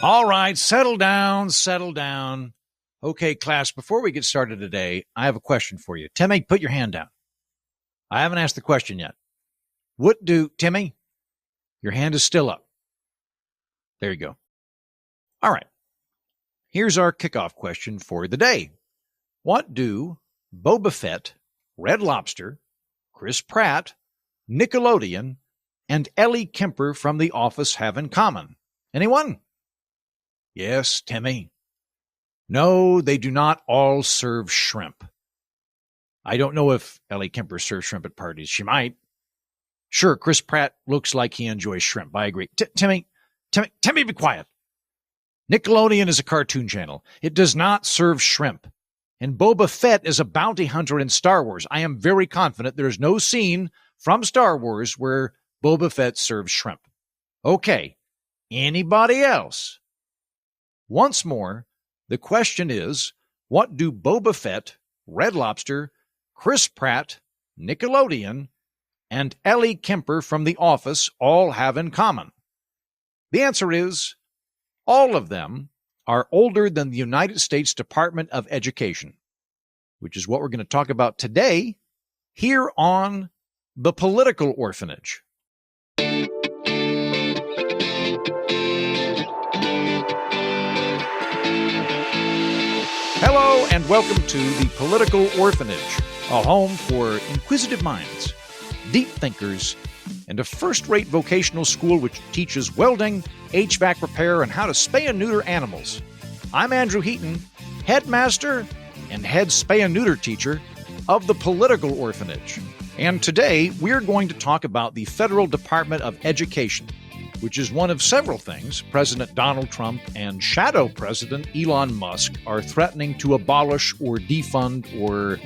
All right, settle down, settle down. Okay, class, before we get started today, I have a question for you. Timmy, put your hand down. I haven't asked the question yet. Timmy, your hand is still up. There you go. All right, here's our kickoff question for the day. What do Boba Fett, Red Lobster, Chris Pratt, Nickelodeon, and Ellie Kemper from The Office have in common? Anyone? Yes, Timmy. No, they do not all serve shrimp. I don't know if Ellie Kemper serves shrimp at parties. She might. Sure, Chris Pratt looks like he enjoys shrimp. I agree. Timmy, be quiet. Nickelodeon is a cartoon channel. It does not serve shrimp. And Boba Fett is a bounty hunter in Star Wars. I am very confident there is no scene from Star Wars where Boba Fett serves shrimp. Okay, anybody else? Once more, the question is, what do Boba Fett, Red Lobster, Chris Pratt, Nickelodeon, and Ellie Kemper from The Office all have in common? The answer is, all of them are older than the United States Department of Education, which is what we're going to talk about today here on The Political Orphanage. Hello and welcome to The Political Orphanage, a home for inquisitive minds, deep thinkers, and a first-rate vocational school which teaches welding, HVAC repair, and how to spay and neuter animals. I'm Andrew Heaton, headmaster and head spay and neuter teacher of The Political Orphanage. And today we're going to talk about the Federal Department of Education, which is one of several things President Donald Trump and Shadow President Elon Musk are threatening to abolish or defund or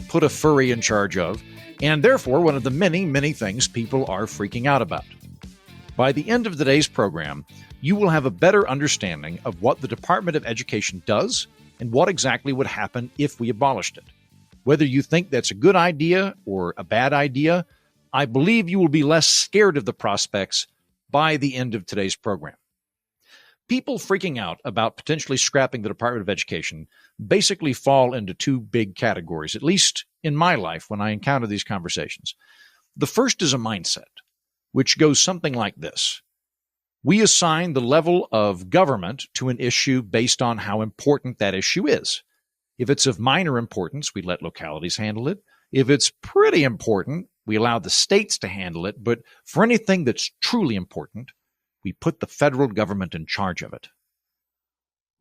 put a furry in charge of, and therefore one of the many, many things people are freaking out about. By the end of today's program, you will have a better understanding of what the Department of Education does and what exactly would happen if we abolished it. Whether you think that's a good idea or a bad idea, I believe you will be less scared of the prospects by the end of today's program. People freaking out about potentially scrapping the Department of Education basically fall into two big categories, at least in my life when I encounter these conversations. The first is a mindset, which goes something like this. We assign the level of government to an issue based on how important that issue is. If it's of minor importance, we let localities handle it. If it's pretty important, we allow the states to handle it, but for anything that's truly important, we put the federal government in charge of it.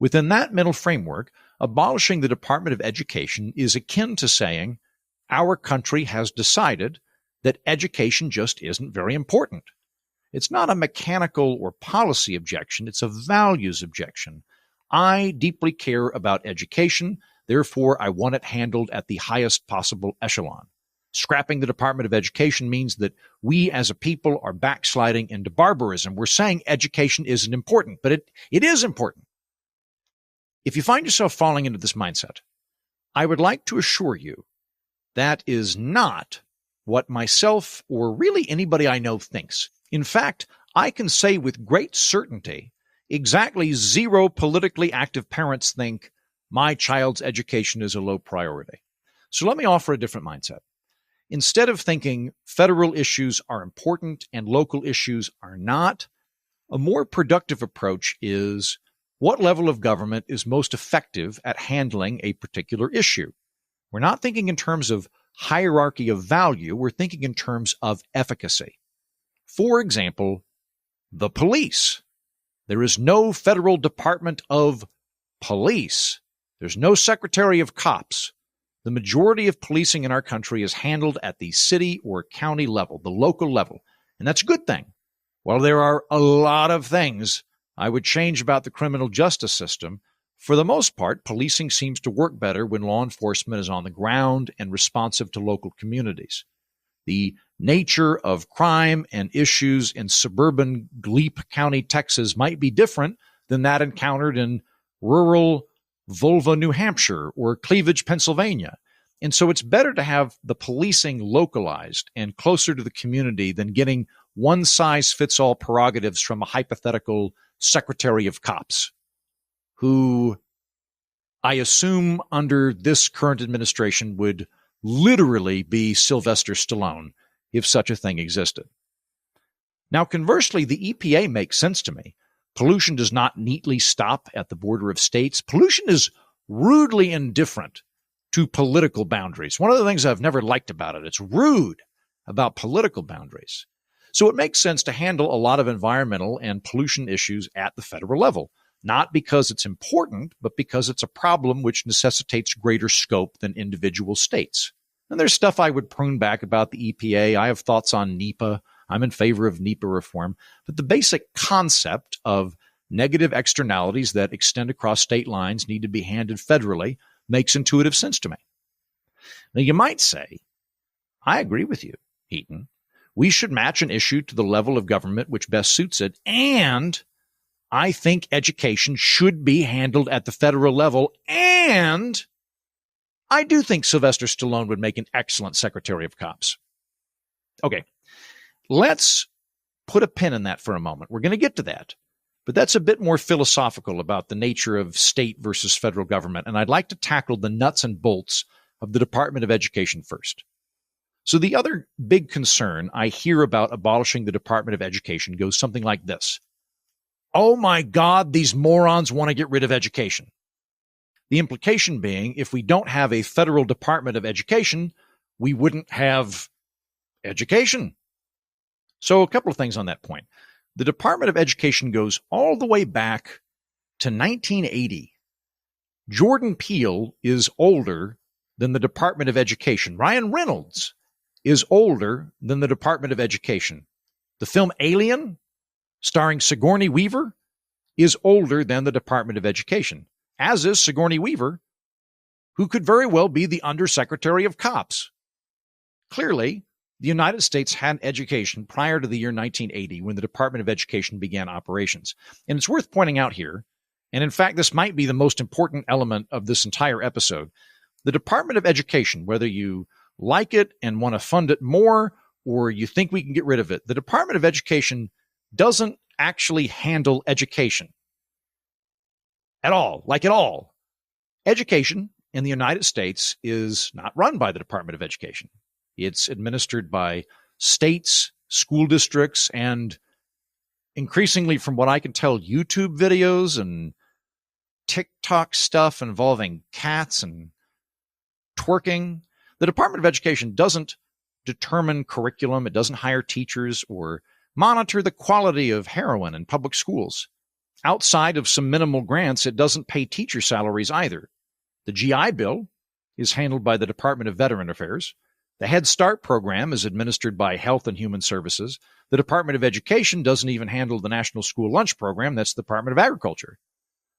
Within that mental framework, abolishing the Department of Education is akin to saying, our country has decided that education just isn't very important. It's not a mechanical or policy objection, it's a values objection. I deeply care about education, therefore I want it handled at the highest possible echelon. Scrapping the Department of Education means that we as a people are backsliding into barbarism. We're saying education isn't important, but it is important. If you find yourself falling into this mindset, I would like to assure you that is not what myself or really anybody I know thinks. In fact, I can say with great certainty exactly zero politically active parents think my child's education is a low priority. So let me offer a different mindset. Instead of thinking federal issues are important and local issues are not, a more productive approach is what level of government is most effective at handling a particular issue. We're not thinking in terms of hierarchy of value, we're thinking in terms of efficacy. For example, the police. There is no federal Department of Police. There's no Secretary of Cops. The majority of policing in our country is handled at the city or county level, the local level, and that's a good thing. While there are a lot of things I would change about the criminal justice system, for the most part, policing seems to work better when law enforcement is on the ground and responsive to local communities. The nature of crime and issues in suburban Glebe County, Texas might be different than that encountered in rural Volva, New Hampshire, or Cleavage, Pennsylvania. And so it's better to have the policing localized and closer to the community than getting one-size-fits-all prerogatives from a hypothetical secretary of cops who I assume under this current administration would literally be Sylvester Stallone if such a thing existed. Now, conversely, the EPA makes sense to me. Pollution does not neatly stop at the border of states. Pollution is rudely indifferent to political boundaries. One of the things I've never liked about it, it's rude about political boundaries. So it makes sense to handle a lot of environmental and pollution issues at the federal level, not because it's important, but because it's a problem which necessitates greater scope than individual states. And there's stuff I would prune back about the EPA. I have thoughts on NEPA. I'm in favor of NEPA reform. But the basic concept of negative externalities that extend across state lines need to be handled federally makes intuitive sense to me. Now, you might say, I agree with you, Heaton. We should match an issue to the level of government which best suits it, and I think education should be handled at the federal level, and I do think Sylvester Stallone would make an excellent Secretary of Cops. Okay, let's put a pin in that for a moment. We're going to get to that, but that's a bit more philosophical about the nature of state versus federal government, and I'd like to tackle the nuts and bolts of the Department of Education first. So the other big concern I hear about abolishing the Department of Education goes something like this. Oh my God, these morons want to get rid of education. The implication being, if we don't have a federal Department of Education, we wouldn't have education. So a couple of things on that point. The Department of Education goes all the way back to 1980. Jordan Peele is older than the Department of Education. Ryan Reynolds is older than the Department of Education. The film Alien, starring Sigourney Weaver, is older than the Department of Education, as is Sigourney Weaver, who could very well be the Undersecretary of Cops. Clearly, the United States had education prior to the year 1980 when the Department of Education began operations. And it's worth pointing out here, and in fact, this might be the most important element of this entire episode, the Department of Education, whether you like it and want to fund it more, or you think we can get rid of it, the Department of Education doesn't actually handle education at all, like at all. Education in the United States is not run by the Department of Education. It's administered by states, school districts, and increasingly, from what I can tell, YouTube videos and TikTok stuff involving cats and twerking. The Department of Education doesn't determine curriculum. It doesn't hire teachers or monitor the quality of heroin in public schools. Outside of some minimal grants, it doesn't pay teacher salaries either. The GI Bill is handled by the Department of Veteran Affairs. The Head Start program is administered by Health and Human Services. The Department of Education doesn't even handle the National School Lunch Program. That's the Department of Agriculture.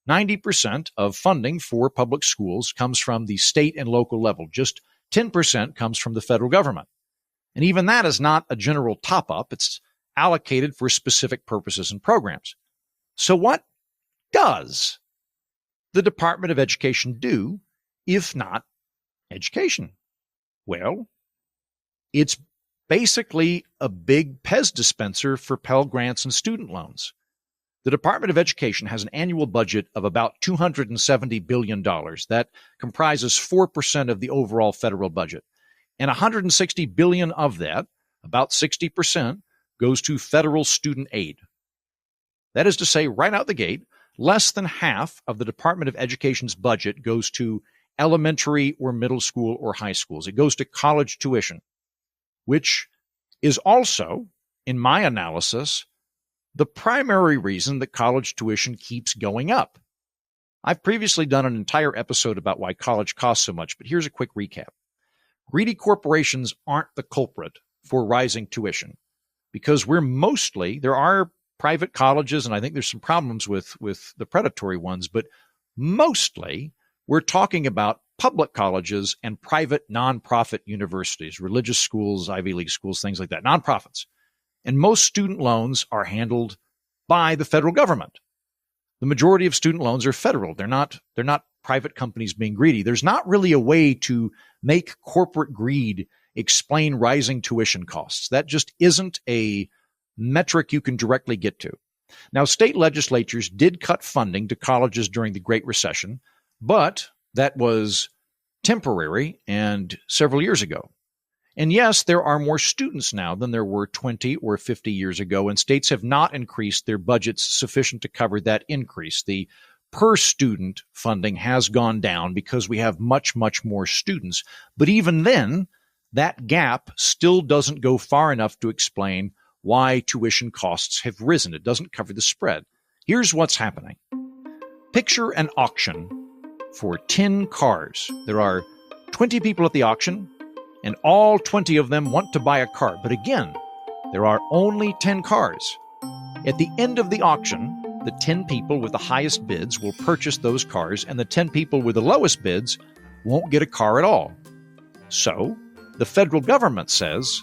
90% of funding for public schools comes from the state and local level. Just 10% comes from the federal government. And even that is not a general top-up. It's allocated for specific purposes and programs. So what does the Department of Education do, if not education? Well, it's basically a big Pez dispenser for Pell Grants and student loans. The Department of Education has an annual budget of about $270 billion. That comprises 4% of the overall federal budget. And $160 billion of that, about 60%, goes to federal student aid. That is to say, right out the gate, less than half of the Department of Education's budget goes to elementary or middle school or high schools. It goes to college tuition, which is also, in my analysis, the primary reason that college tuition keeps going up. I've previously done an entire episode about why college costs so much, but here's a quick recap. Greedy corporations aren't the culprit for rising tuition because there are private colleges, and I think there's some problems with the predatory ones, but mostly we're talking about public colleges and private nonprofit universities, religious schools, Ivy League schools, things like that, nonprofits. And most student loans are handled by the federal government. The majority of student loans are federal. They're not private companies being greedy. There's not really a way to make corporate greed explain rising tuition costs. That just isn't a metric you can directly get to. Now, state legislatures did cut funding to colleges during the Great Recession, but that was temporary and several years ago. And yes, there are more students now than there were 20 or 50 years ago, and states have not increased their budgets sufficient to cover that increase. The per student funding has gone down because we have much, much more students. But even then, that gap still doesn't go far enough to explain why tuition costs have risen. It doesn't cover the spread. Here's what's happening. Picture an auction for 10 cars. There are 20 people at the auction, and all 20 of them want to buy a car. But again, there are only 10 cars. At the end of the auction, the 10 people with the highest bids will purchase those cars, and the 10 people with the lowest bids won't get a car at all. So, the federal government says,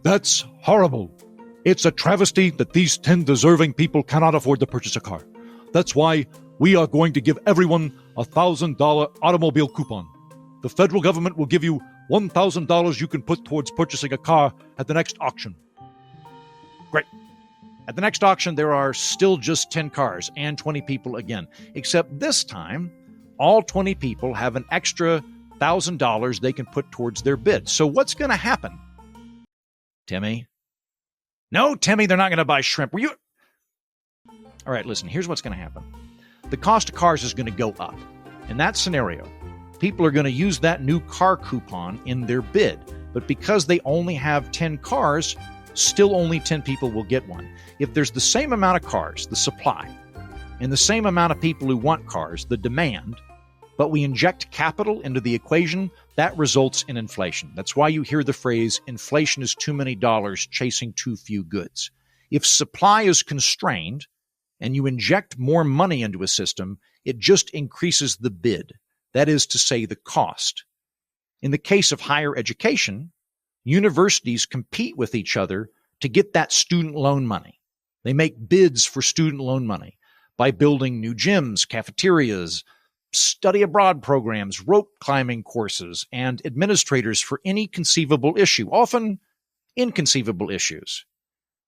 "That's horrible. It's a travesty that these 10 deserving people cannot afford to purchase a car. That's why we are going to give everyone a $1,000 automobile coupon. The federal government will give you $1,000 you can put towards purchasing a car at the next auction." Great. At the next auction, there are still just 10 cars and 20 people again, except this time, all 20 people have an extra $1,000 they can put towards their bid. So what's going to happen? Timmy? No, Timmy, they're not going to buy shrimp. Were you? All right, listen, here's what's going to happen. The cost of cars is going to go up. In that scenario, people are going to use that new car coupon in their bid. But because they only have 10 cars, still only 10 people will get one. If there's the same amount of cars, the supply, and the same amount of people who want cars, the demand, but we inject capital into the equation, that results in inflation. That's why you hear the phrase, inflation is too many dollars chasing too few goods. If supply is constrained and you inject more money into a system, it just increases the bid. That is to say, the cost. In the case of higher education, universities compete with each other to get that student loan money. They make bids for student loan money by building new gyms, cafeterias, study abroad programs, rope climbing courses, and administrators for any conceivable issue, often inconceivable issues.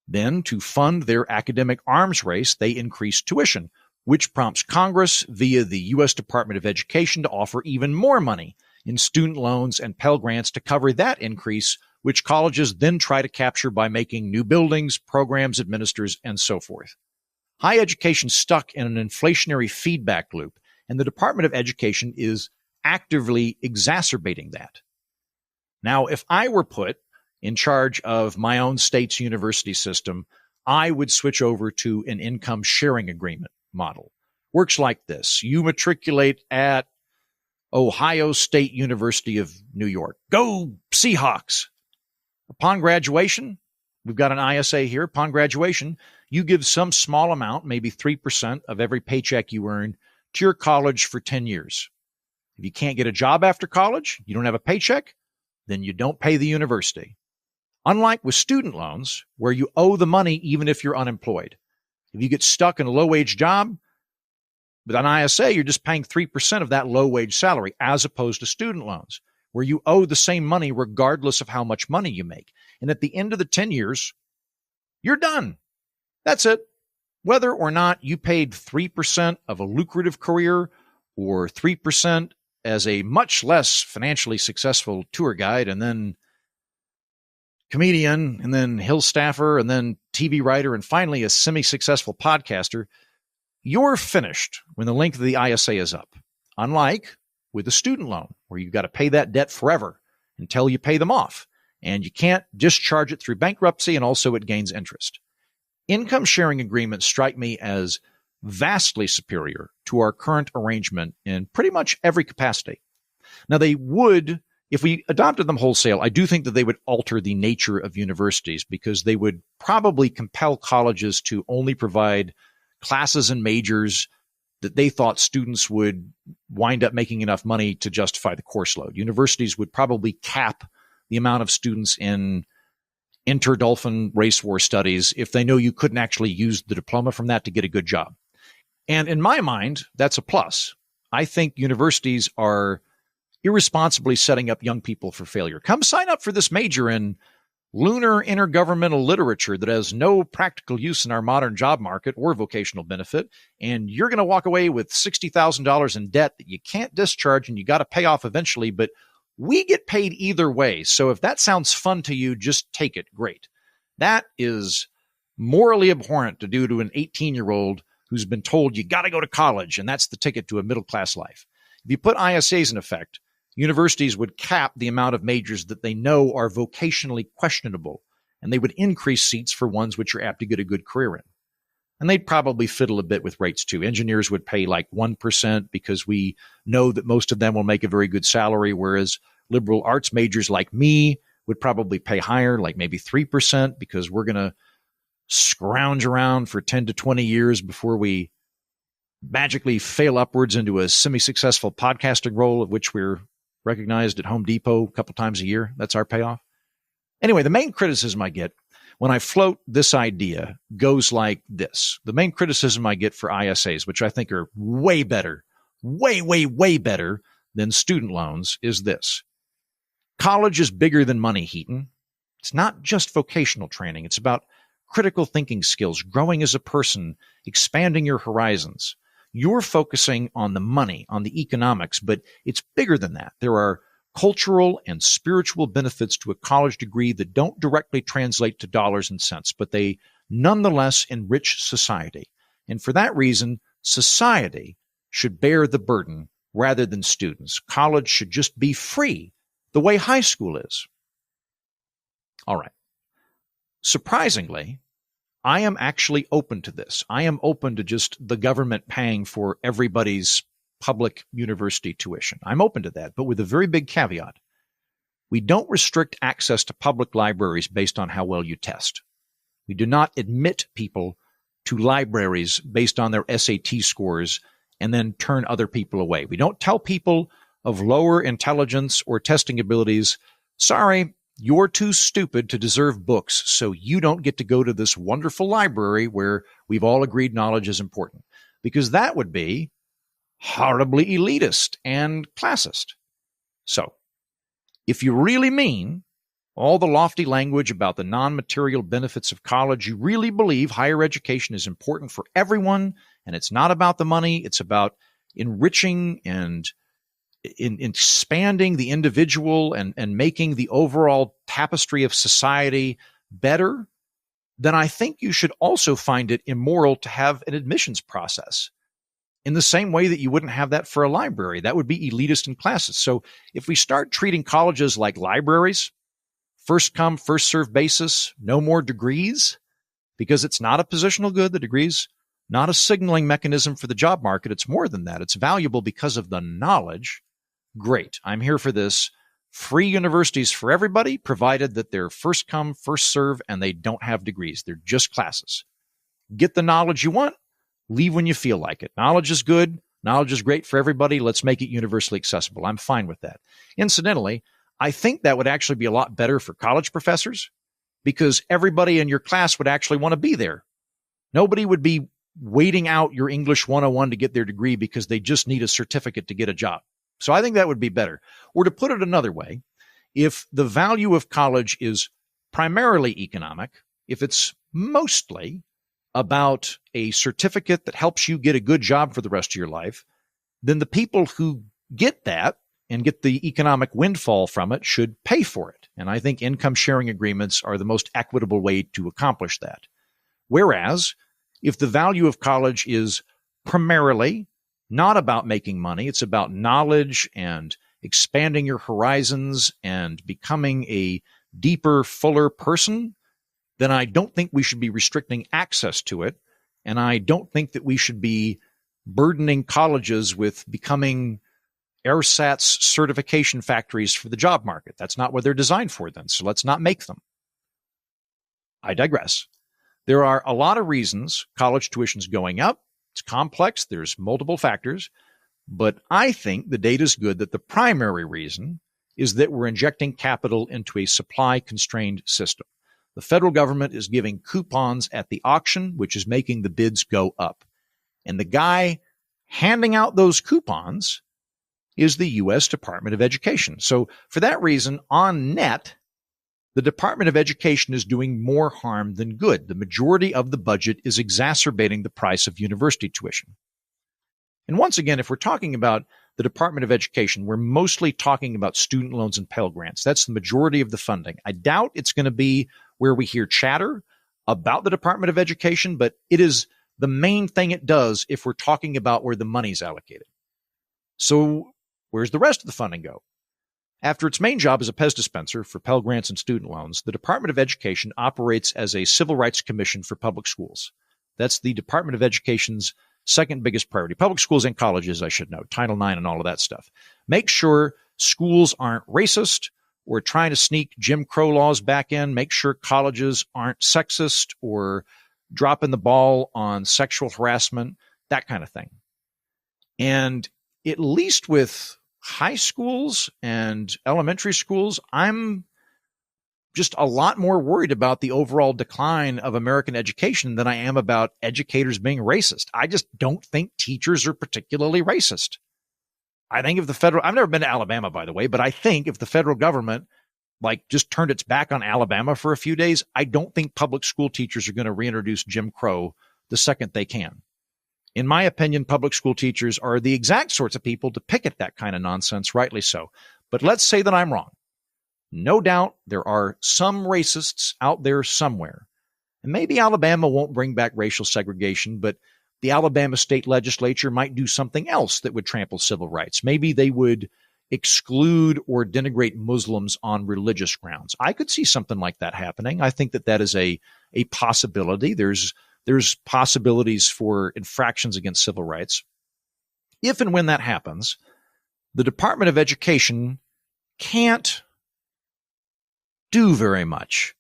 Then, to fund their academic arms race, they increase tuition, which prompts Congress via the U.S. Department of Education to offer even more money in student loans and Pell Grants to cover that increase, which colleges then try to capture by making new buildings, programs, administrators, and so forth. Higher education stuck in an inflationary feedback loop, and the Department of Education is actively exacerbating that. Now, if I were put in charge of my own state's university system, I would switch over to an income sharing agreement model. Works like this. You matriculate at Ohio State University of New York. Go Seahawks! Upon graduation, we've got an ISA here. Upon graduation, you give some small amount, maybe 3% of every paycheck you earn, to your college for 10 years. If you can't get a job after college, you don't have a paycheck, then you don't pay the university. Unlike with student loans, where you owe the money even if you're unemployed. If you get stuck in a low-wage job, with an ISA, you're just paying 3% of that low-wage salary, as opposed to student loans, where you owe the same money regardless of how much money you make. And at the end of the 10 years, you're done. That's it. Whether or not you paid 3% of a lucrative career or 3% as a much less financially successful tour guide and then comedian and then Hill staffer and then TV writer and finally a semi-successful podcaster, you're finished when the length of the ISA is up. Unlike with a student loan where you've got to pay that debt forever until you pay them off. And you can't discharge it through bankruptcy, and also it gains interest. Income sharing agreements strike me as vastly superior to our current arrangement in pretty much every capacity. Now, they would, if we adopted them wholesale, I do think that they would alter the nature of universities because they would probably compel colleges to only provide classes and majors that they thought students would wind up making enough money to justify the course load. Universities would probably cap the amount of students in inter-dolphin race war studies if they know you couldn't actually use the diploma from that to get a good job. And in my mind, that's a plus. I think universities are irresponsibly setting up young people for failure. Come sign up for this major in lunar intergovernmental literature that has no practical use in our modern job market or vocational benefit, and you're going to walk away with $60,000 in debt that you can't discharge and you got to pay off eventually, but we get paid either way. So if that sounds fun to you, just take it. Great. That is morally abhorrent to do to an 18-year-old who's been told you got to go to college, and that's the ticket to a middle-class life. If you put ISAs in effect, universities would cap the amount of majors that they know are vocationally questionable, and they would increase seats for ones which are apt to get a good career in. And they'd probably fiddle a bit with rates too. Engineers would pay like 1% because we know that most of them will make a very good salary, whereas liberal arts majors like me would probably pay higher, like maybe 3%, because we're going to scrounge around for 10 to 20 years before we magically fail upwards into a semi-successful podcasting role, of which we're recognized at Home Depot a couple times a year. That's our payoff. Anyway, the main criticism I get when I float this idea goes like this. The main criticism I get for ISAs, which I think are way better, way better than student loans, is this. College is bigger than money, Heaton. It's not just vocational training. It's about critical thinking skills, growing as a person, expanding your horizons. You're focusing on the money, on the economics, but it's bigger than that. There are cultural and spiritual benefits to a college degree that don't directly translate to dollars and cents, but they nonetheless enrich society. And for that reason, society should bear the burden rather than students. College should just be free, the way high school is. All right. Surprisingly, I am actually open to this. I am open to just the government paying for everybody's public university tuition. I'm open to that, but with a very big caveat. We don't restrict access to public libraries based on how well you test. We do not admit people to libraries based on their SAT scores and then turn other people away. We don't tell people of lower intelligence or testing abilities, sorry, you're too stupid to deserve books, so you don't get to go to this wonderful library where we've all agreed knowledge is important. Because that would be horribly elitist and classist. So, if you really mean all the lofty language about the non-material benefits of college, you really believe higher education is important for everyone, and it's not about the money, it's about enriching and in expanding the individual and making the overall tapestry of society better, then I think you should also find it immoral to have an admissions process in the same way that you wouldn't have that for a library. That would be elitist and classist. So if we start treating colleges like libraries, first come, first served basis, no more degrees, because it's not a positional good, the degrees, not a signaling mechanism for the job market. It's more than that. It's valuable because of the knowledge. Great. I'm here for this. Free universities for everybody, provided that they're first come, first serve, and they don't have degrees. They're just classes. Get the knowledge you want. Leave when you feel like it. Knowledge is good. Knowledge is great for everybody. Let's make it universally accessible. I'm fine with that. Incidentally, I think that would actually be a lot better for college professors because everybody in your class would actually want to be there. Nobody would be waiting out your English 101 to get their degree because they just need a certificate to get a job. So I think that would be better. Or to put it another way, if the value of college is primarily economic, if it's mostly about a certificate that helps you get a good job for the rest of your life, then the people who get that and get the economic windfall from it should pay for it. And I think income sharing agreements are the most equitable way to accomplish that. Whereas, if the value of college is primarily not about making money, it's about knowledge and expanding your horizons and becoming a deeper, fuller person, then I don't think we should be restricting access to it. And I don't think that we should be burdening colleges with becoming ersatz certification factories for the job market. That's not what they're designed for then. So let's not make them. I digress. There are a lot of reasons college tuition's going up. It's complex. There's multiple factors. But I think the data is good that the primary reason is that we're injecting capital into a supply-constrained system. The federal government is giving coupons at the auction, which is making the bids go up. And the guy handing out those coupons is the U.S. Department of Education. So for that reason, on net, the Department of Education is doing more harm than good. The majority of the budget is exacerbating the price of university tuition. And once again, if we're talking about the Department of Education, we're mostly talking about student loans and Pell Grants. That's the majority of the funding. I doubt it's going to be where we hear chatter about the Department of Education, but it is the main thing it does if we're talking about where the money's allocated. So where's the rest of the funding go? After its main job as a Pez dispenser for Pell Grants and student loans, the Department of Education operates as a civil rights commission for public schools. That's the Department of Education's second biggest priority. Public schools and colleges, I should note, Title IX and all of that stuff. Make sure schools aren't racist or trying to sneak Jim Crow laws back in. Make sure colleges aren't sexist or dropping the ball on sexual harassment, that kind of thing. And at least with high schools and elementary schools, I'm just a lot more worried about the overall decline of American education than I am about educators being racist. I just don't think teachers are particularly racist. I think if the federal, I've never been to Alabama, by the way, but I think if the federal government just turned its back on Alabama for a few days, I don't think public school teachers are going to reintroduce Jim Crow the second they can. In my opinion, public school teachers are the exact sorts of people to picket that kind of nonsense, rightly so. But let's say that I'm wrong. No doubt there are some racists out there somewhere. And maybe Alabama won't bring back racial segregation, but the Alabama state legislature might do something else that would trample civil rights. Maybe they would exclude or denigrate Muslims on religious grounds. I could see something like that happening. I think that is a possibility. There's possibilities for infractions against civil rights. If and when that happens, the Department of Education can't do very much.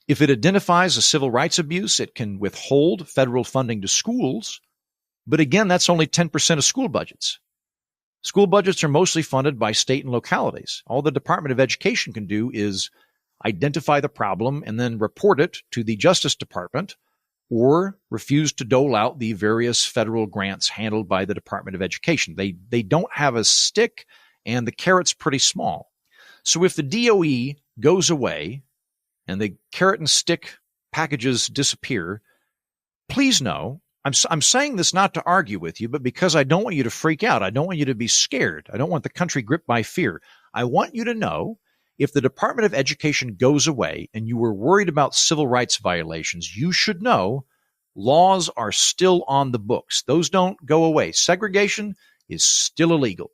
If it identifies a civil rights abuse, it can withhold federal funding to schools. But again, that's only 10% of school budgets. School budgets are mostly funded by state and localities. All the Department of Education can do is identify the problem and then report it to the Justice Department, or refuse to dole out the various federal grants handled by the Department of Education. They don't have a stick, and the carrot's pretty small. So if the DOE goes away and the carrot and stick packages disappear, please know, I'm saying this not to argue with you, but because I don't want you to freak out. I don't want you to be scared. I don't want the country gripped by fear. I want you to know, if the Department of Education goes away and you were worried about civil rights violations, you should know laws are still on the books. Those don't go away. Segregation is still illegal.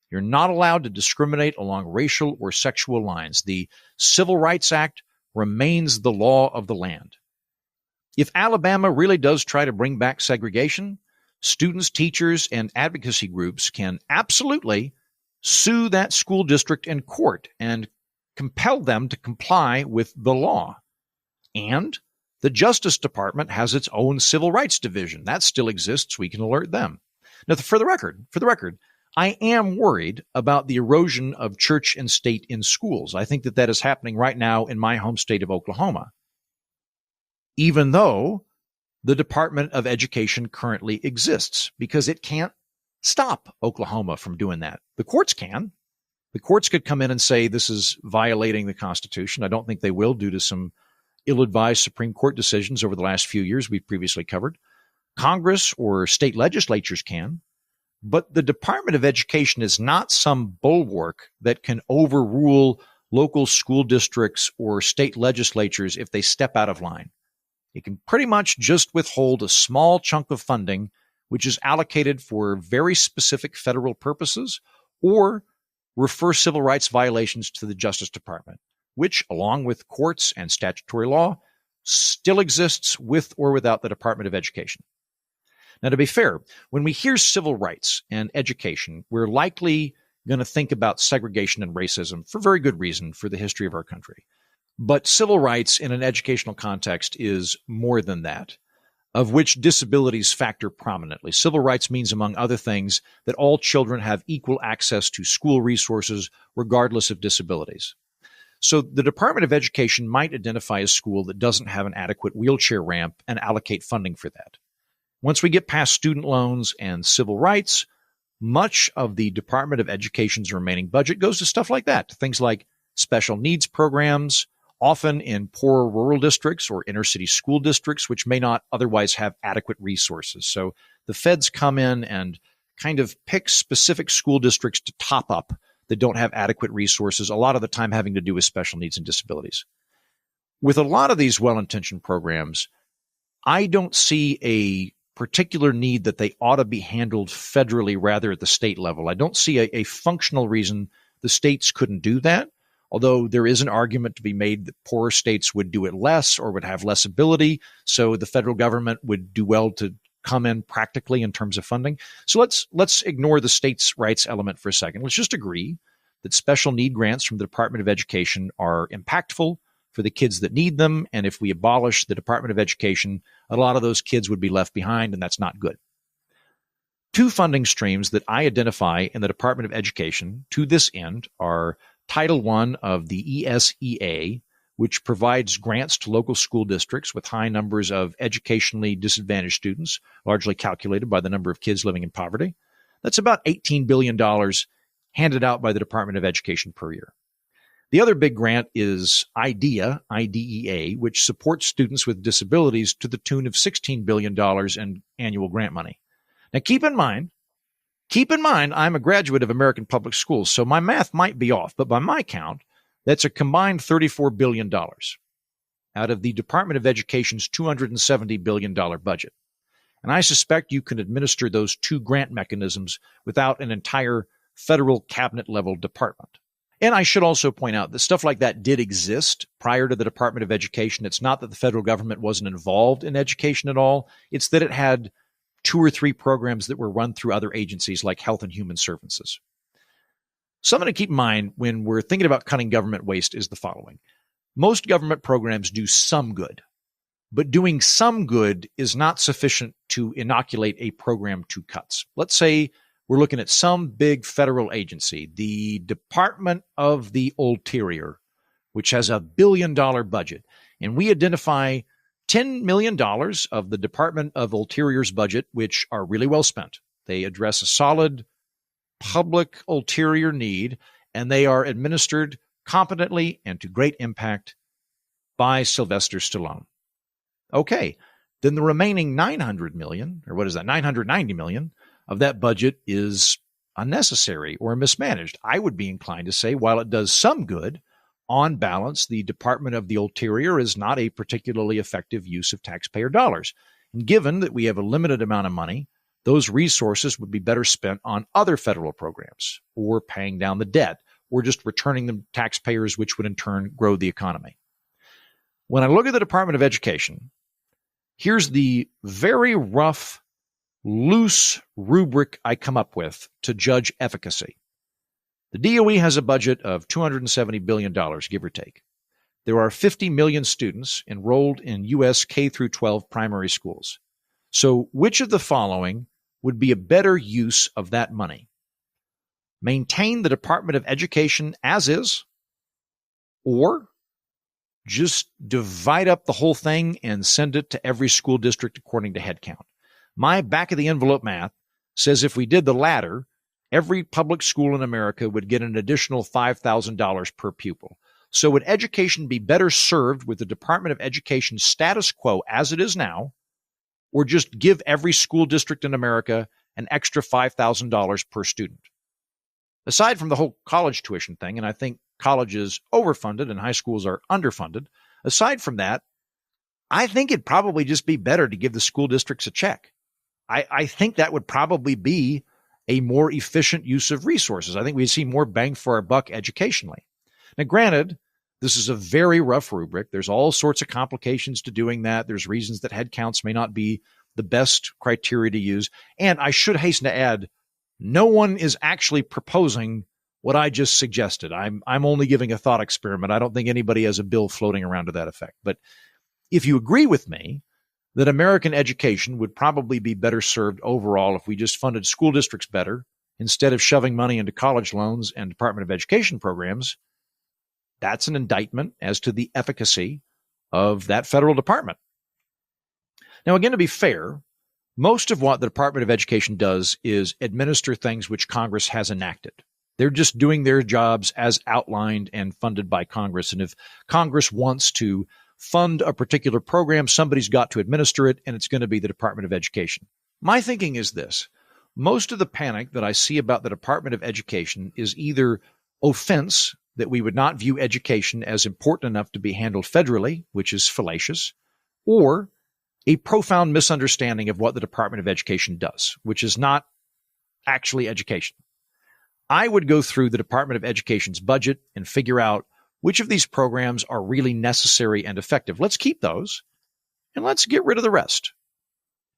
You're not allowed to discriminate along racial or sexual lines. The Civil Rights Act remains the law of the land. If Alabama really does try to bring back segregation, students, teachers, and advocacy groups can absolutely sue that school district in court and compel them to comply with the law. And the Justice Department has its own civil rights division. That still exists. We can alert them. Now, for the record, I am worried about the erosion of church and state in schools. I think that is happening right now in my home state of Oklahoma, even though the Department of Education currently exists, because it can't stop Oklahoma from doing that. The courts can. The courts could come in and say this is violating the Constitution. I don't think they will, due to some ill-advised Supreme Court decisions over the last few years we've previously covered. Congress or state legislatures can. But the Department of Education is not some bulwark that can overrule local school districts or state legislatures if they step out of line. It can pretty much just withhold a small chunk of funding, which is allocated for very specific federal purposes, or refer civil rights violations to the Justice Department, which, along with courts and statutory law, still exists with or without the Department of Education. Now, to be fair, when we hear civil rights and education, we're likely going to think about segregation and racism for very good reason for the history of our country. But civil rights in an educational context is more than that, of which disabilities factor prominently. Civil rights means, among other things, that all children have equal access to school resources regardless of disabilities. So the Department of Education might identify a school that doesn't have an adequate wheelchair ramp and allocate funding for that. Once we get past student loans and civil rights, much of the Department of Education's remaining budget goes to stuff like that, things like special needs programs, often in poor rural districts or inner city school districts, which may not otherwise have adequate resources. So the feds come in and kind of pick specific school districts to top up that don't have adequate resources, a lot of the time having to do with special needs and disabilities. With a lot of these well-intentioned programs, I don't see a particular need that they ought to be handled federally rather at the state level. I don't see a functional reason the states couldn't do that, although there is an argument to be made that poorer states would do it less or would have less ability, so the federal government would do well to come in practically in terms of funding. So let's ignore the states' rights element for a second. Let's just agree that special need grants from the Department of Education are impactful for the kids that need them, and if we abolish the Department of Education, a lot of those kids would be left behind, and that's not good. Two funding streams that I identify in the Department of Education to this end are Title I of the ESEA, which provides grants to local school districts with high numbers of educationally disadvantaged students, largely calculated by the number of kids living in poverty. That's about $18 billion handed out by the Department of Education per year. The other big grant is IDEA, IDEA, which supports students with disabilities to the tune of $16 billion in annual grant money. Now, keep in mind, I'm a graduate of American public schools, so my math might be off, but by my count, that's a combined $34 billion out of the Department of Education's $270 billion budget. And I suspect you can administer those two grant mechanisms without an entire federal cabinet-level department. And I should also point out that stuff like that did exist prior to the Department of Education. It's not that the federal government wasn't involved in education at all. It's that it had 2 or 3 programs that were run through other agencies like Health and Human Services. Something to keep in mind when we're thinking about cutting government waste is the following. Most government programs do some good, but doing some good is not sufficient to inoculate a program to cuts. Let's say we're looking at some big federal agency, the Department of the Ulterior, which has a $1 billion budget, and we identify $10 million of the Department of Ulterior's budget, which are really well spent. They address a solid public ulterior need, and they are administered competently and to great impact by Sylvester Stallone. Okay, then the remaining $900 million, or what is that, $990 million of that budget is unnecessary or mismanaged. I would be inclined to say, while it does some good, on balance, the Department of the Ulterior is not a particularly effective use of taxpayer dollars. And given that we have a limited amount of money, those resources would be better spent on other federal programs, or paying down the debt, or just returning them to taxpayers, which would in turn grow the economy. When I look at the Department of Education, here's the very rough, loose rubric I come up with to judge efficacy. The DOE has a budget of $270 billion, give or take. There are 50 million students enrolled in U.S. K-12 primary schools. So which of the following would be a better use of that money? Maintain the Department of Education as is, or just divide up the whole thing and send it to every school district according to headcount? My back-of-the-envelope math says if we did the latter, every public school in America would get an additional $5,000 per pupil. So would education be better served with the Department of Education status quo as it is now, or just give every school district in America an extra $5,000 per student? Aside from the whole college tuition thing, and I think college is overfunded and high schools are underfunded, aside from that, I think it'd probably just be better to give the school districts a check. I think that would probably be a more efficient use of resources. I think we'd see more bang for our buck educationally. Now, granted, this is a very rough rubric. There's all sorts of complications to doing that. There's reasons that headcounts may not be the best criteria to use. And I should hasten to add, no one is actually proposing what I just suggested. I'm only giving a thought experiment. I don't think anybody has a bill floating around to that effect. But if you agree with me that American education would probably be better served overall if we just funded school districts better instead of shoving money into college loans and Department of Education programs, that's an indictment as to the efficacy of that federal department. Now, again, to be fair, most of what the Department of Education does is administer things which Congress has enacted. They're just doing their jobs as outlined and funded by Congress. And if Congress wants to fund a particular program, somebody's got to administer it, and it's going to be the Department of Education. My thinking is this. Most of the panic that I see about the Department of Education is either offense that we would not view education as important enough to be handled federally, which is fallacious, or a profound misunderstanding of what the Department of Education does, which is not actually education. I would go through the Department of Education's budget and figure out which of these programs are really necessary and effective. Let's keep those, and let's get rid of the rest.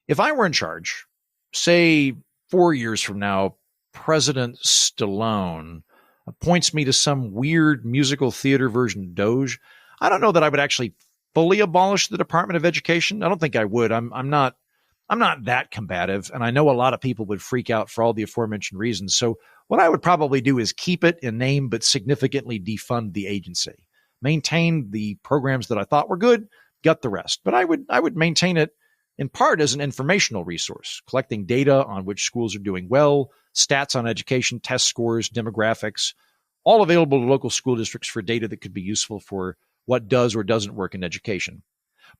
If I were in charge, say 4 years from now, President Stallone appoints me to some weird musical theater version of Doge, I don't know that I would actually fully abolish the Department of Education. I don't think I would. I'm not that combative, and I know a lot of people would freak out for all the aforementioned reasons. So what I would probably do is keep it in name, but significantly defund the agency. Maintain the programs that I thought were good, gut the rest. But I would maintain it in part as an informational resource, collecting data on which schools are doing well, stats on education, test scores, demographics, all available to local school districts for data that could be useful for what does or doesn't work in education.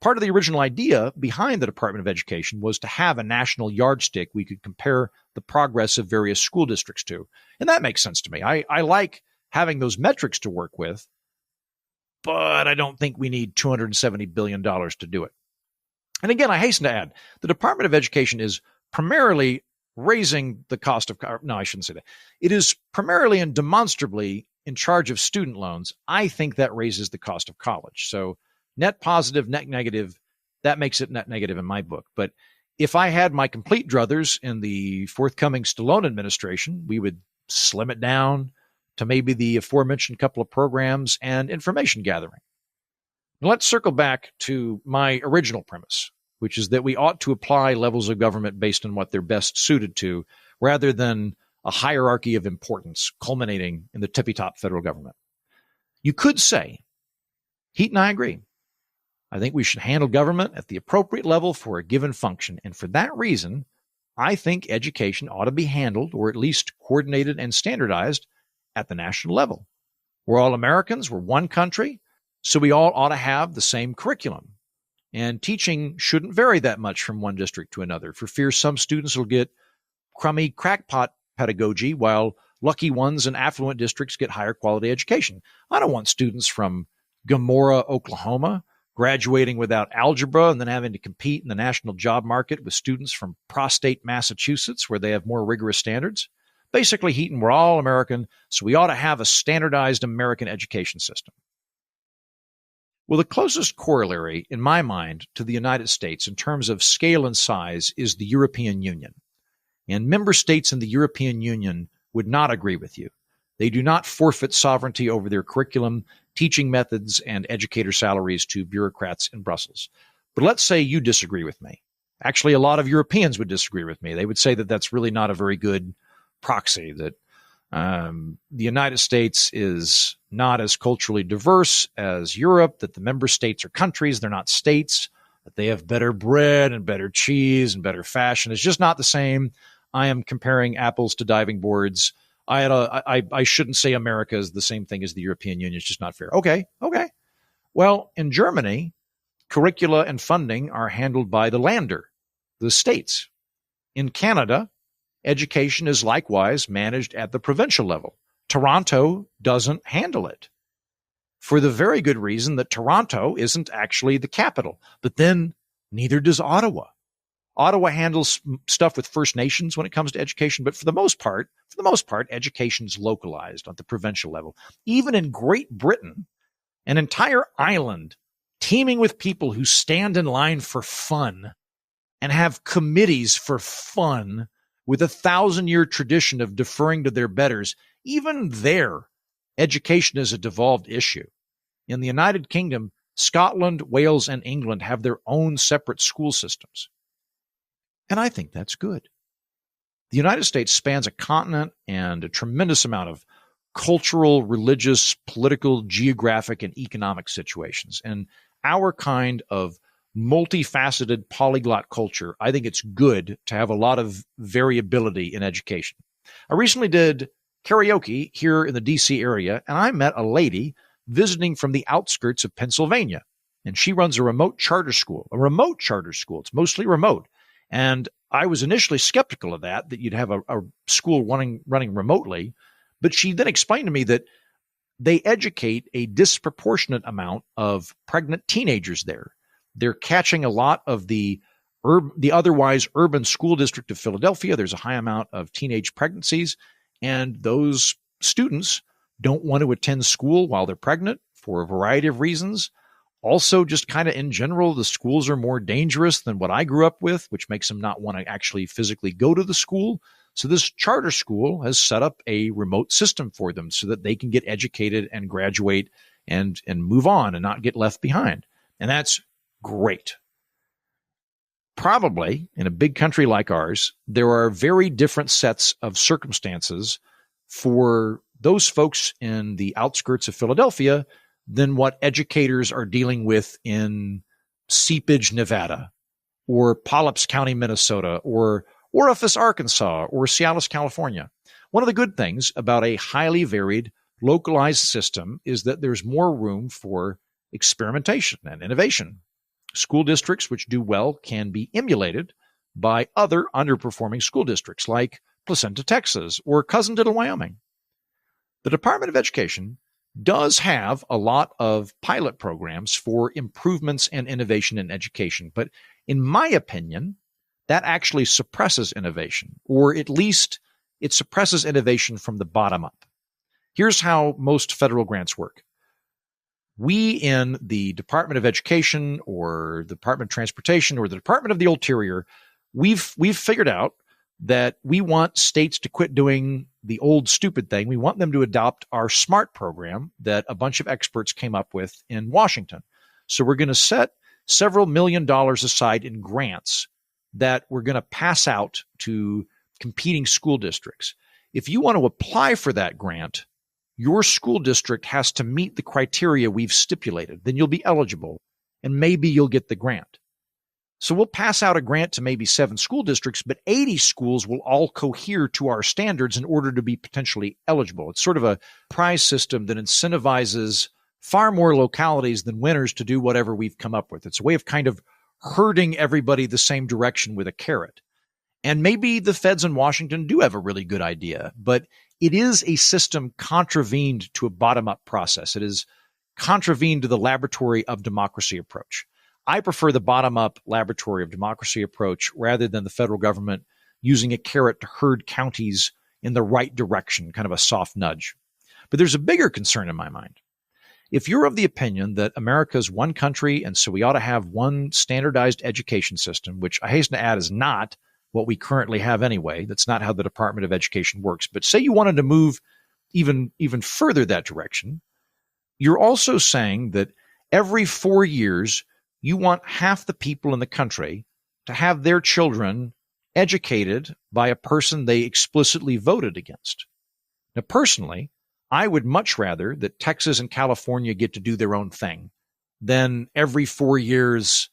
Part of the original idea behind the Department of Education was to have a national yardstick we could compare the progress of various school districts to. And that makes sense to me. I like having those metrics to work with, but I don't think we need $270 billion to do it. And again, I hasten to add, the Department of Education is primarily raising the cost of, no, I shouldn't say that. It is primarily and demonstrably in charge of student loans. I think that raises the cost of college. So net positive, net negative, that makes it net negative in my book. But if I had my complete druthers in the forthcoming Stallone administration, we would slim it down to maybe the aforementioned couple of programs and information gathering. Now, let's circle back to my original premise, which is that we ought to apply levels of government based on what they're best suited to, rather than a hierarchy of importance culminating in the tippy-top federal government. You could say, Heat and I agree. I think we should handle government at the appropriate level for a given function. And for that reason, I think education ought to be handled, or at least coordinated and standardized, at the national level. We're all Americans. We're one country. So we all ought to have the same curriculum. And teaching shouldn't vary that much from one district to another, for fear some students will get crummy crackpot pedagogy, while lucky ones in affluent districts get higher quality education. I don't want students from Gomorrah, Oklahoma, graduating without algebra and then having to compete in the national job market with students from prostate Massachusetts, where they have more rigorous standards. Basically, Heaton, we're all American, so we ought to have a standardized American education system. Well, the closest corollary, in my mind, to the United States in terms of scale and size is the European Union. And member states in the European Union would not agree with you. They do not forfeit sovereignty over their curriculum, teaching methods, and educator salaries to bureaucrats in Brussels. But let's say you disagree with me. Actually, a lot of Europeans would disagree with me. They would say that that's really not a very good proxy, that the United States is not as culturally diverse as Europe, that the member states are countries, they're not states, that they have better bread and better cheese and better fashion. It's just not the same. I am comparing apples to diving boards. I shouldn't say America is the same thing as the European Union. It's just not fair. Okay. Well, in Germany, curricula and funding are handled by the Länder, the states. In Canada, education is likewise managed at the provincial level. Toronto doesn't handle it, for the very good reason that Toronto isn't actually the capital. But then neither does Ottawa. Ottawa handles stuff with First Nations when it comes to education, but for the most part, education is localized at the provincial level. Even in Great Britain, an entire island teeming with people who stand in line for fun and have committees for fun with a 1,000-year tradition of deferring to their betters, even there, education is a devolved issue. In the United Kingdom, Scotland, Wales, and England have their own separate school systems. And I think that's good. The United States spans a continent and a tremendous amount of cultural, religious, political, geographic, and economic situations. And our kind of multifaceted polyglot culture, I think it's good to have a lot of variability in education. I recently did karaoke here in the D.C. area, and I met a lady visiting from the outskirts of Pennsylvania. And she runs a remote charter school. It's mostly remote. And I was initially skeptical of that you'd have a school running remotely. But she then explained to me that they educate a disproportionate amount of pregnant teenagers there. They're catching a lot of the otherwise urban school district of Philadelphia. There's a high amount of teenage pregnancies, and those students don't want to attend school while they're pregnant for a variety of reasons. Also, just kind of in general, the schools are more dangerous than what I grew up with, which makes them not want to actually physically go to the school. So this charter school has set up a remote system for them so that they can get educated and graduate and move on and not get left behind. And that's great. Probably in a big country like ours, there are very different sets of circumstances for those folks in the outskirts of Philadelphia than what educators are dealing with in Seepage, Nevada, or Polyps County, Minnesota, or Orifice, Arkansas, or Cialis, California. One of the good things about a highly varied, localized system is that there's more room for experimentation and innovation. School districts which do well can be emulated by other underperforming school districts like Placenta, Texas, or Cousin Diddle, Wyoming. The Department of Education does have a lot of pilot programs for improvements and innovation in education. But in my opinion, that actually suppresses innovation, or at least it suppresses innovation from the bottom up. Here's how most federal grants work. We in the Department of Education or the Department of Transportation or the Department of the Interior, we've figured out that we want states to quit doing the old stupid thing. We want them to adopt our SMART program that a bunch of experts came up with in Washington. So we're going to set several $1 million aside in grants that we're going to pass out to competing school districts. If you want to apply for that grant, your school district has to meet the criteria we've stipulated. Then you'll be eligible, and maybe you'll get the grant. So we'll pass out a grant to maybe 7 school districts, but 80 schools will all cohere to our standards in order to be potentially eligible. It's sort of a prize system that incentivizes far more localities than winners to do whatever we've come up with. It's a way of kind of herding everybody the same direction with a carrot. And maybe the feds in Washington do have a really good idea, but it is a system contravened to a bottom-up process. It is contravened to the laboratory of democracy approach. I prefer the bottom-up laboratory of democracy approach rather than the federal government using a carrot to herd counties in the right direction, kind of a soft nudge. But there's a bigger concern in my mind. If you're of the opinion that America is one country and so we ought to have one standardized education system, which I hasten to add is not what we currently have anyway. That's not how the Department of Education works. But say you wanted to move even further that direction, you're also saying that every 4 years, you want half the people in the country to have their children educated by a person they explicitly voted against. Now, personally, I would much rather that Texas and California get to do their own thing than every 4 years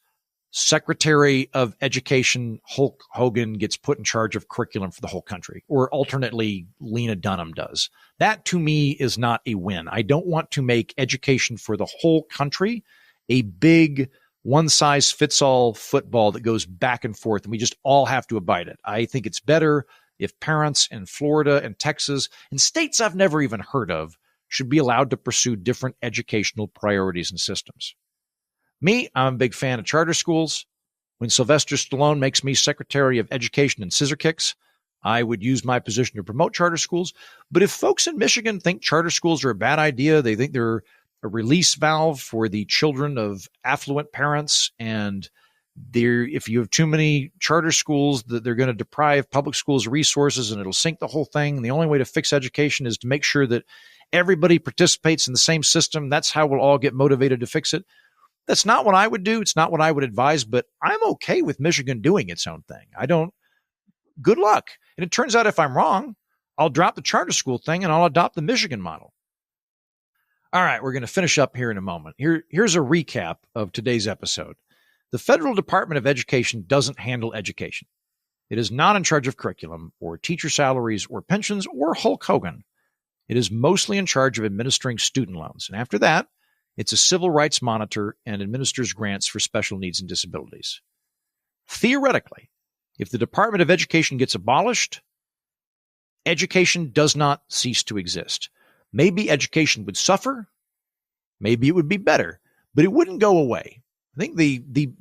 Secretary of Education Hulk Hogan gets put in charge of curriculum for the whole country, or alternately Lena Dunham does. That to me is not a win. I don't want to make education for the whole country a big one-size-fits-all football that goes back and forth, and we just all have to abide it. I think it's better if parents in Florida and Texas and states I've never even heard of should be allowed to pursue different educational priorities and systems. Me, I'm a big fan of charter schools. When Sylvester Stallone makes me Secretary of Education and scissor kicks, I would use my position to promote charter schools. But if folks in Michigan think charter schools are a bad idea, they think they're a release valve for the children of affluent parents, and if you have too many charter schools, that they're going to deprive public schools of resources and it'll sink the whole thing. And the only way to fix education is to make sure that everybody participates in the same system. That's how we'll all get motivated to fix it. That's not what I would do. It's not what I would advise, but I'm okay with Michigan doing its own thing. Good luck. And it turns out if I'm wrong, I'll drop the charter school thing and I'll adopt the Michigan model. All right, we're going to finish up here in a moment. Here's a recap of today's episode. The Federal Department of Education doesn't handle education. It is not in charge of curriculum or teacher salaries or pensions or Hulk Hogan. It is mostly in charge of administering student loans. And after that, it's a civil rights monitor and administers grants for special needs and disabilities. Theoretically, if the Department of Education gets abolished, education does not cease to exist. Maybe education would suffer, maybe it would be better, but it wouldn't go away. I think the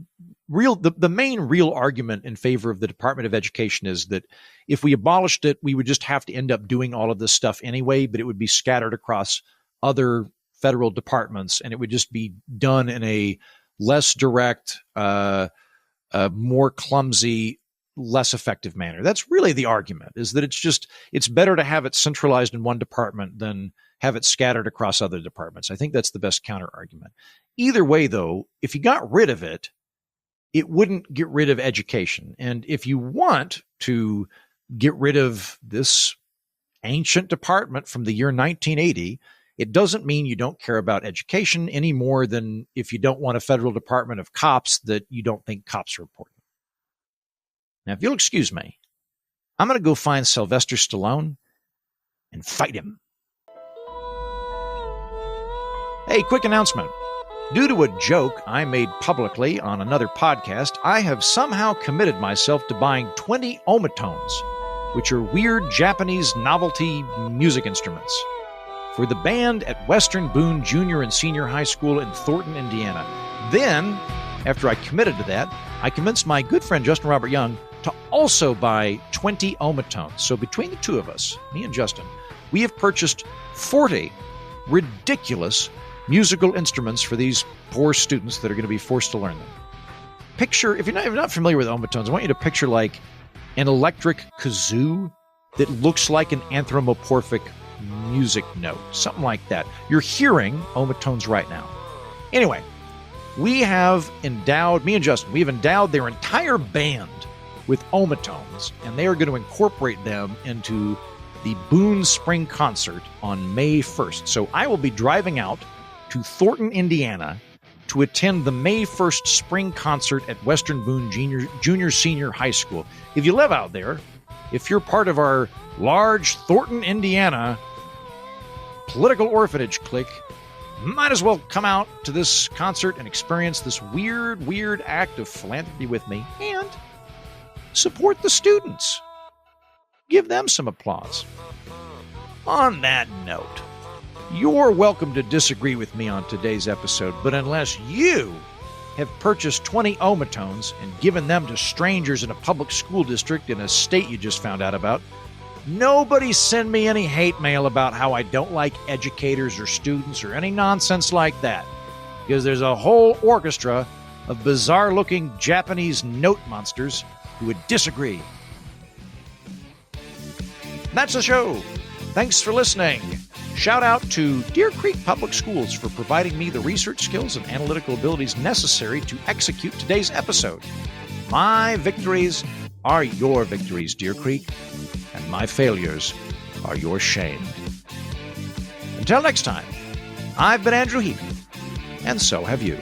main real argument in favor of the Department of Education is that if we abolished it, we would just have to end up doing all of this stuff anyway, but it would be scattered across other federal departments, and it would just be done in a less direct, more clumsy, less effective manner. That's really the argument, is that it's better to have it centralized in one department than have it scattered across other departments. I think that's the best counter argument. Either way, though, if you got rid of it, it wouldn't get rid of education. And if you want to get rid of this ancient department from the year 1980, it doesn't mean you don't care about education any more than if you don't want a federal department of cops that you don't think cops are important. Now, if you'll excuse me, I'm going to go find Sylvester Stallone and fight him. Hey, quick announcement. Due to a joke I made publicly on another podcast, I have somehow committed myself to buying 20 omatones, which are weird Japanese novelty music instruments, for the band at Western Boone Junior and Senior High School in Thornton, Indiana. Then, after I committed to that, I convinced my good friend Justin Robert Young to also buy 20 omatones. So between the two of us, me and Justin, we have purchased 40 ridiculous musical instruments for these poor students that are going to be forced to learn them. Picture, if you're not familiar with omatones, I want you to picture like an electric kazoo that looks like an anthropomorphic music note, something like that. You're hearing omatones right now. Anyway, me and Justin, we've endowed their entire band with omatones, and they are going to incorporate them into the Boone Spring Concert on May 1st. So I will be driving out to Thornton, Indiana, to attend the May 1st Spring Concert at Western Boone Junior Senior High School. If you live out there, if you're part of our large Thornton, Indiana political orphanage clique, might as well come out to this concert and experience this weird act of philanthropy with me and support the students. Give them some applause. On that note, you're welcome to disagree with me on today's episode, but unless you have purchased 20 omatones and given them to strangers in a public school district in a state you just found out about, nobody send me any hate mail about how I don't like educators or students or any nonsense like that, because there's a whole orchestra of bizarre-looking Japanese note monsters who would disagree. That's the show. Thanks for listening. Shout out to Deer Creek Public Schools for providing me the research skills and analytical abilities necessary to execute today's episode. My victories are your victories, Deer Creek, and my failures are your shame. Until next time, I've been Andrew Heaton, and so have you.